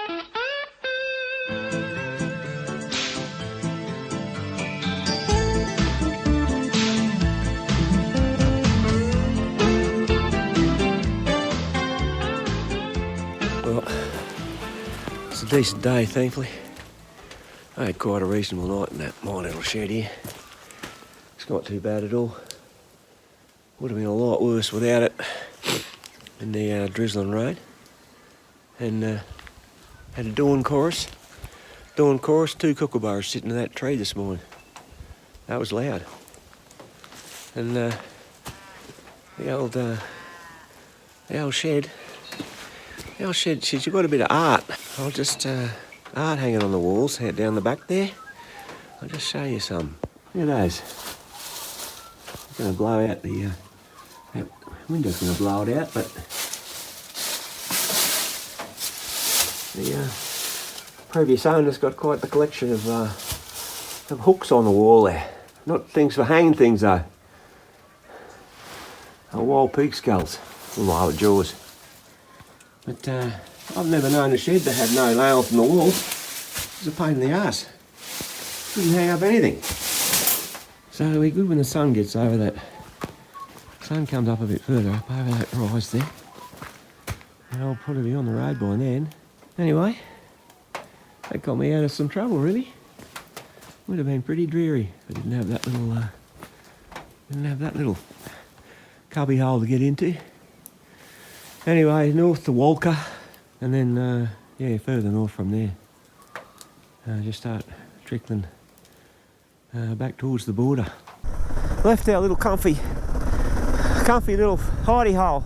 Well, it's a decent day, thankfully. I had quite a reasonable night in my little shed here. It's not too bad at all. Would have been a lot worse without it in the drizzling rain. And had a dawn chorus. 2 kookaburras sitting in that tree this morning. That was loud. And the old shed. The old shed says you've got a bit of art. I'll just art hanging on the walls down the back there. I'll just show you some. Look at those. I'm going to blow out the that window's going to blow it out, but the previous owner's got quite the collection of hooks on the wall there. Not things for hanging things though. Wild pig skulls, wild jaws. But I've never known a shed that had no nails in the wall. It's a pain in the arse. Couldn't hang up anything. So it'll be good when the sun gets over that. Sun comes up a bit further up over that rise there. And I'll probably be on the road by then. Anyway, that got me out of some trouble really. Would have been pretty dreary if I didn't have that little cubby hole to get into. Anyway, north to Walker, and then further north from there. Just start trickling back towards the border. Left our little comfy little hidey hole,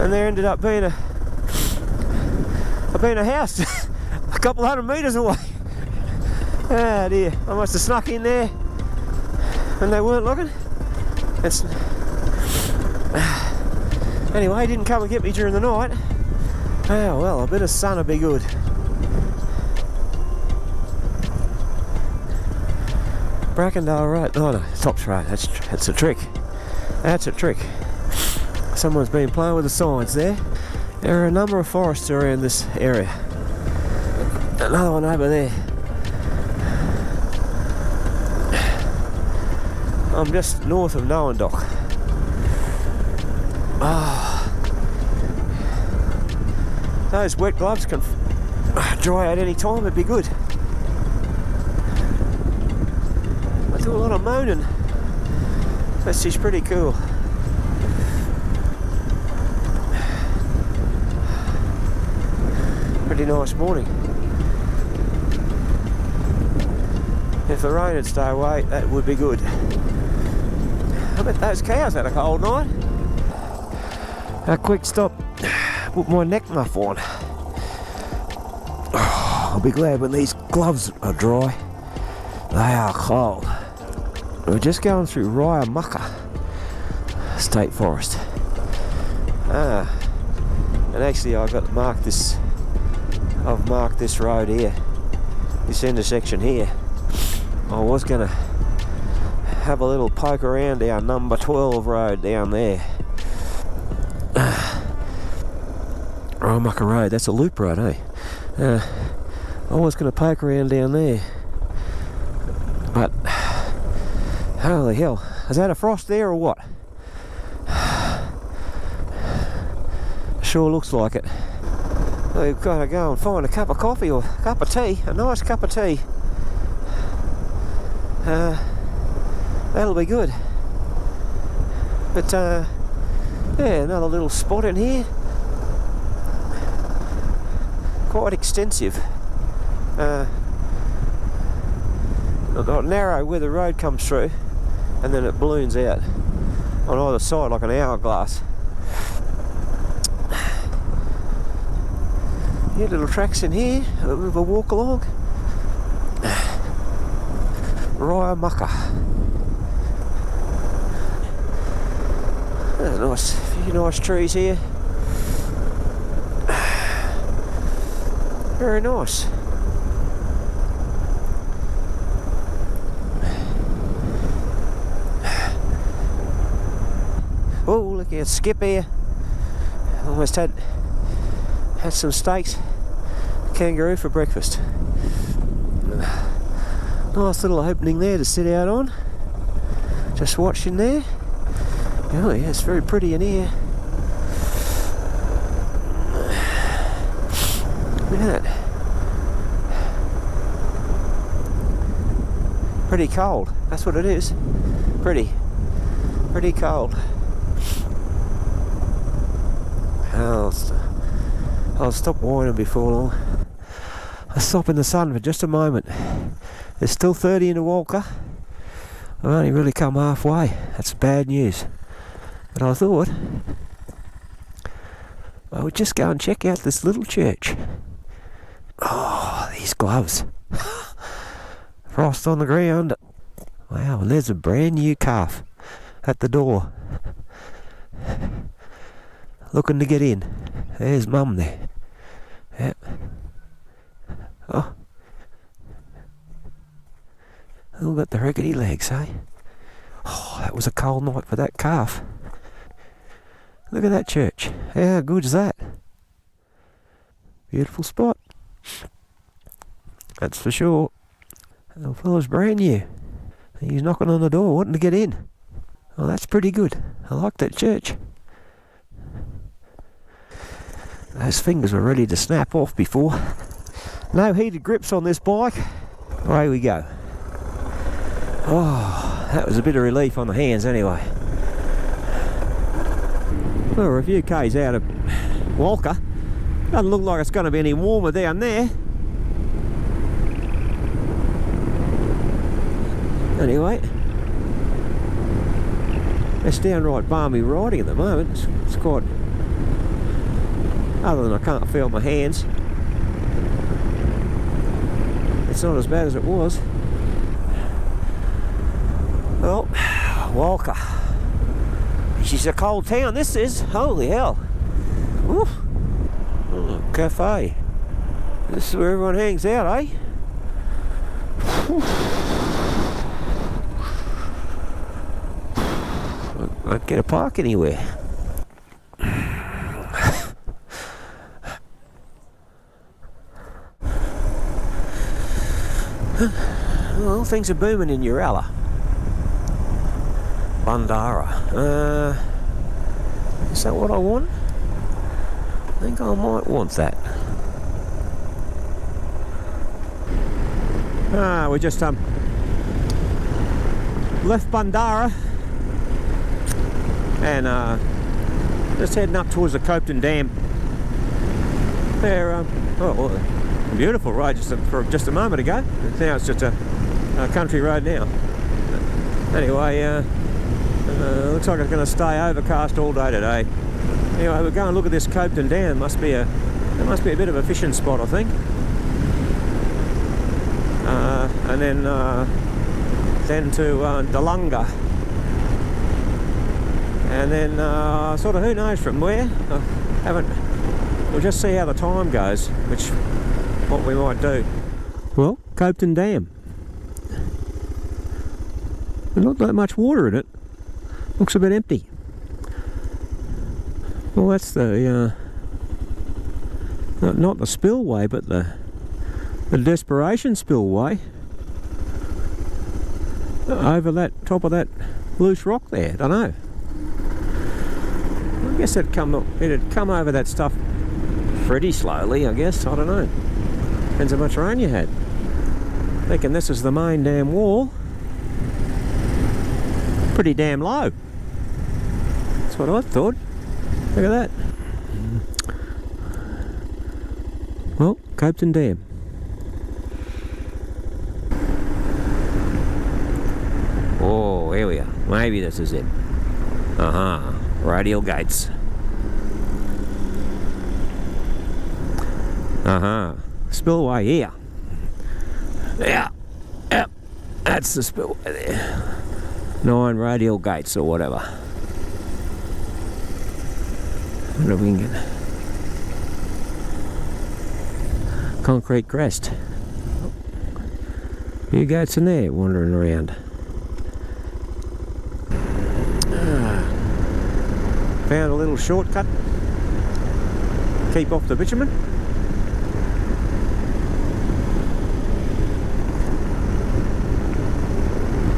and there ended up being a house a couple 100 metres away. Ah dear, I must have snuck in there when they weren't looking. Anyway, he didn't come and get me during the night. Oh well, a bit of sun would be good. Brackendale Road. Oh no, Tops Road. That's a trick. That's a trick. Someone's been playing with the signs there. There are a number of forests around this area. Another one over there. I'm just north of Nowendoc. Those wet gloves can dry out any time, it'd be good. I do a lot of moaning. This is pretty cool. Pretty nice morning. If the rain would stay away, that would be good. I bet those cows had a cold night. A quick stop, put my neck muff on. Oh, I'll be glad when these gloves are dry. They are cold. We're just going through Mucka State Forest. And actually I've marked this road here, this intersection here. I was going to have a little poke around down number 12 road down there. Mucka Road, that's a loop road, eh? I was going to poke around down there, but holy hell, is that a frost there or what? Sure looks like it. We've got to go and find a cup of coffee or a cup of tea, a nice cup of tea. That'll be good. But yeah, another little spot in here. Quite extensive. Narrow where the road comes through, and then it balloons out on either side like an hourglass. Yeah, little tracks in here, a little bit of a walk along. Mucka. There's a few nice trees here. Very nice. Oh, look at Skip here. Almost had Had some steaks, kangaroo for breakfast. Nice little opening there to sit out on. Just watching there. Oh yeah, it's very pretty in here. Look at that. Pretty cold, that's what it is. Pretty cold. I'll stop whining before long. I'll stop in the sun for just a moment. It's still 30 in the Walker. I've only really come halfway. That's bad news. But I thought I would just go and check out this little church. Oh, these gloves. Frost on the ground. Wow, and there's a brand new calf at the door. Looking to get in. There's Mum there. Yep. Oh. Look at the rickety legs, eh? Oh, that was a cold night for that calf. Look at that church. How good's that? Beautiful spot. That's for sure. The little fella's brand new. He's knocking on the door, wanting to get in. Oh, that's pretty good. I like that church. Those fingers were ready to snap off before. No heated grips on this bike. Away we go. Oh, that was a bit of relief on the hands anyway. Well, we're a few k's out of Walker. Doesn't look like it's going to be any warmer down there. Anyway, it's downright balmy riding at the moment. It's quite... Other than I can't feel my hands, it's not as bad as it was. Well, Walker. She's a cold town, this is. Holy hell. Woo. Oh, cafe. This is where everyone hangs out, eh? I won't get a park anywhere. Well, things are booming in Uralla. Bandara. Is that what I want? I think I might want that. We just left Bandara and just heading up towards the Copton Dam. There, beautiful road just a moment ago. Now it's just a country road now. Anyway, looks like it's going to stay overcast all day today. Anyway, we're going to look at this Copton Dam. It must be a bit of a fishing spot, I think. And then to Dalunga, and then sort of who knows from where. We'll just see how the time goes, what we might do. Well, Copton Dam. There's not that much water in it. Looks a bit empty. Well, that's the not the spillway, but the desperation spillway over that top of that loose rock there. Don't know. I guess it'd come over that stuff pretty slowly. I guess, I don't know. Depends how much rain you had. Thinking this is the main dam wall. Pretty damn low. That's what I thought. Look at that. Well, Copton Dam. Oh, here we are. Maybe this is it. Radial gates. Spillway here. Yeah. Yep. That's the spillway there. 9 radial gates or whatever. What if we can get concrete crest. Few goats in there wandering around. Found a little shortcut. keep off the bitumen.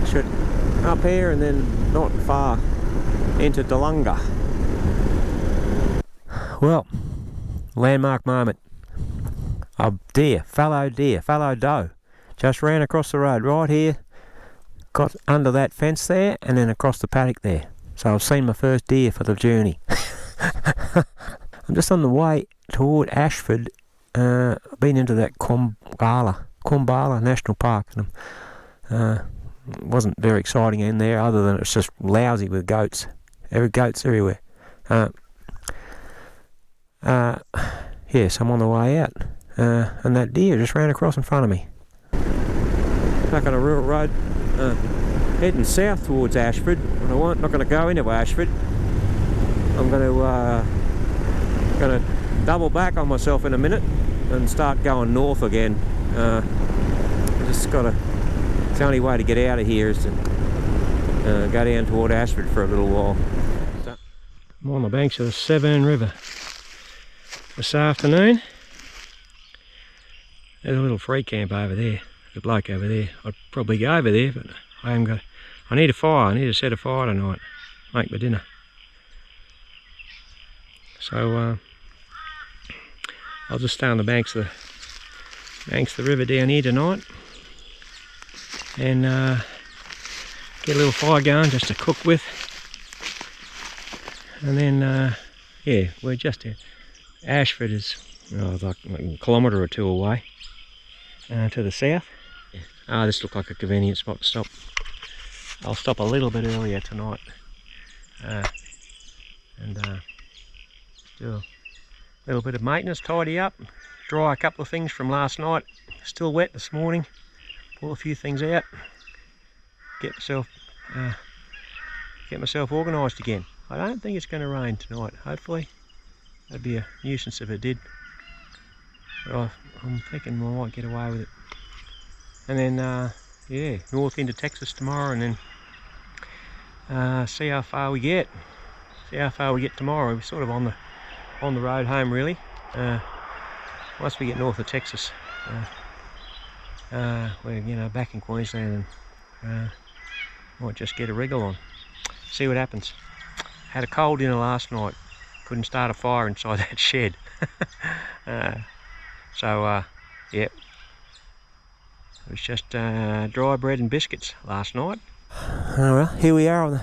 Should up here and then not far into Pilliga. Well, landmark moment. A deer, fallow doe, just ran across the road right here, got under that fence there, and then across the paddock there. So I've seen my first deer for the journey. I'm just on the way toward Ashford. I've been into that Quambala National Park, and it wasn't very exciting in there, other than it's just lousy with goats. Goats everywhere. Yes, I'm on the way out, and that deer just ran across in front of me. Back on a rural road, heading south towards Ashford. But I'm not going to go into Ashford. I'm going to double back on myself in a minute and start going north again. It's the only way to get out of here is to go down toward Ashford for a little while. I'm on the banks of the Severn River this afternoon. There's a little free camp over there. There's a bloke over there. I'd probably go over there, but I need a fire. I need to set a fire tonight. Make my dinner. So I'll just stay on the banks of the river down here tonight, and get a little fire going just to cook with. And then yeah, we're just here. Ashford is like a kilometre or two away to the south. This looks like a convenient spot to stop. I'll stop a little bit earlier tonight and do a little bit of maintenance, tidy up, dry a couple of things from last night. Still wet this morning. Pull a few things out. Get myself organised again. I don't think it's going to rain tonight, hopefully. That'd be a nuisance if it did. But I'm thinking I might get away with it. And then, yeah, north into Texas tomorrow, and then see how far we get. See how far we get tomorrow. We're sort of on the road home, really. Once we get north of Texas, we're back in Queensland, and might just get a wriggle on. See what happens. Had a cold dinner last night. Couldn't start a fire inside that shed. Yeah, it was just dry bread and biscuits last night. Well, here we are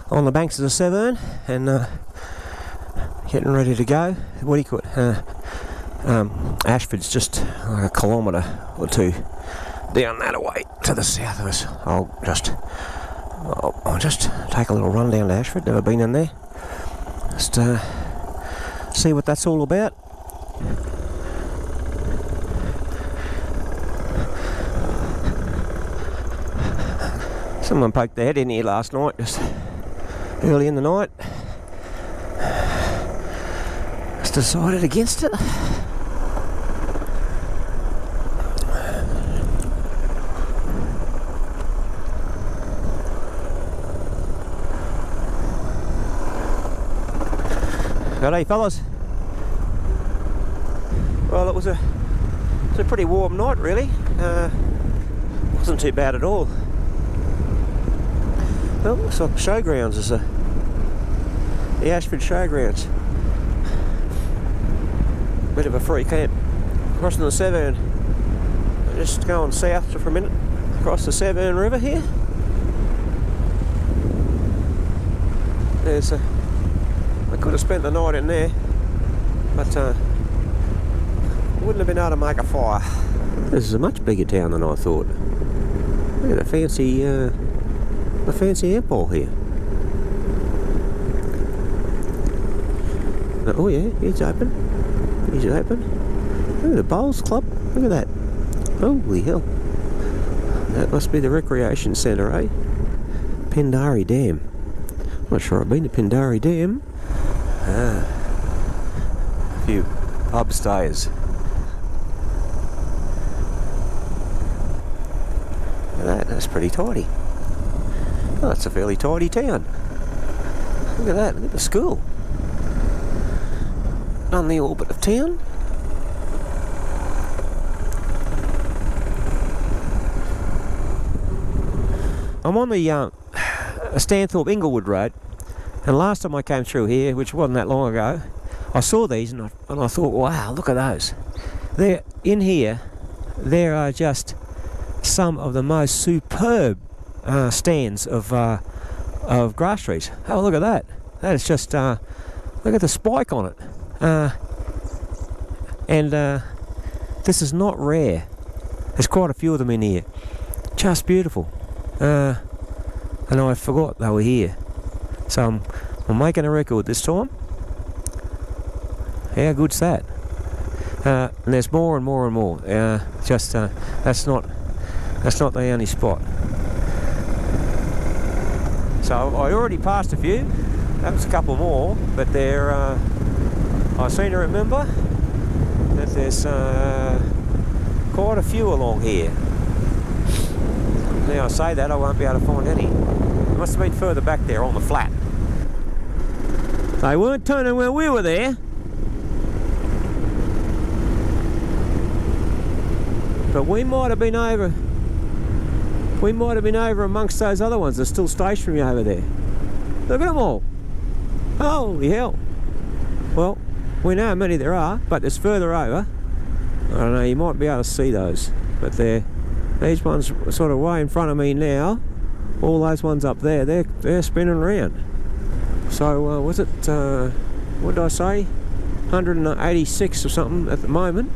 on the banks of the Severn, and getting ready to go. What do you call it? Ashford's just like a kilometre or two down that way to the south of us. I'll just take a little run down to Ashford. Never been in there. Just see what that's all about. Someone poked their head in here last night, just early in the night. Just decided against it. G'day fellas. Well, it was a pretty warm night, really. Wasn't too bad at all. Well, looks like showgrounds is the Ashford Showgrounds. Bit of a free camp crossing the Severn. Just going south for a minute across the Severn River here. I could have spent the night in there, but wouldn't have been able to make a fire. This is a much bigger town than I thought. Look at the fancy airport here. Oh yeah, it's open. It's open. Look at the Bowls Club. Look at that. Holy hell. That must be the recreation centre, eh? Pindari Dam. Not sure I've been to Pindari Dam. A few pub stayers. Look at that, that's pretty tidy. Oh, that's a fairly tidy town. Look at that, look at the school. on the orbit of town. I'm on the Stanthorpe Inglewood Road, and last time I came through here, which wasn't that long ago, I saw these and I thought, wow, look at those. They're in here. There are just some of the most superb stands of grass trees. Oh, look at that. That is just, look at the spike on it. And this is not rare. There's quite a few of them in here. Just beautiful. And I forgot they were here. So I'm making a record this time. How good's that? And there's more and more and more. Just that's not the only spot. So I already passed a few. That was a couple more, but there. I seem to remember that there's quite a few along here. Now I say that, I won't be able to find any. It must have been further back there on the flat. They weren't turning when we were there. But we might have been over. We might have been over amongst those other ones. They're still stationary over there. Look at them all. Holy hell. Well, we know how many there are, but there's further over. I don't know, you might be able to see those, but these ones sort of way in front of me now. All those ones up there, they're spinning around. So was it, what did I say? 186 or something at the moment.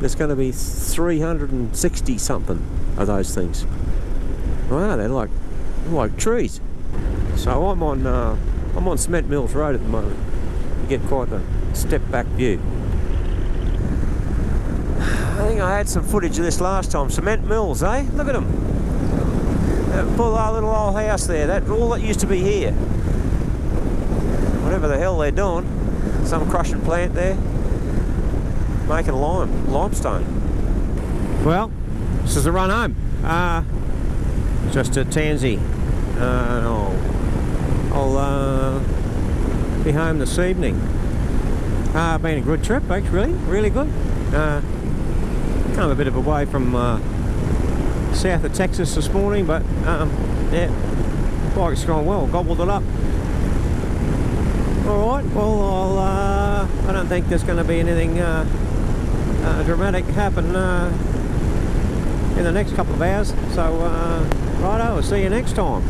There's going to be 360 something of those things. Wow, they're like trees. So I'm on Cement Mills Road at the moment. You get quite a step back view. I think I had some footage of this last time. Cement Mills, eh? Look at them. That poor little old house there. That all that used to be here. Whatever the hell they're doing. Some crushing plant there. Making limestone. Well, this is the run home. Just at Tansy. I'll be home this evening. Been a good trip, actually. Really good. Come a bit of a way from south of Texas this morning, but yeah, bike's gone well. Gobbled it up. All right. Well, I don't think there's going to be anything dramatic happen in the next couple of hours. So, righto. I'll see you next time.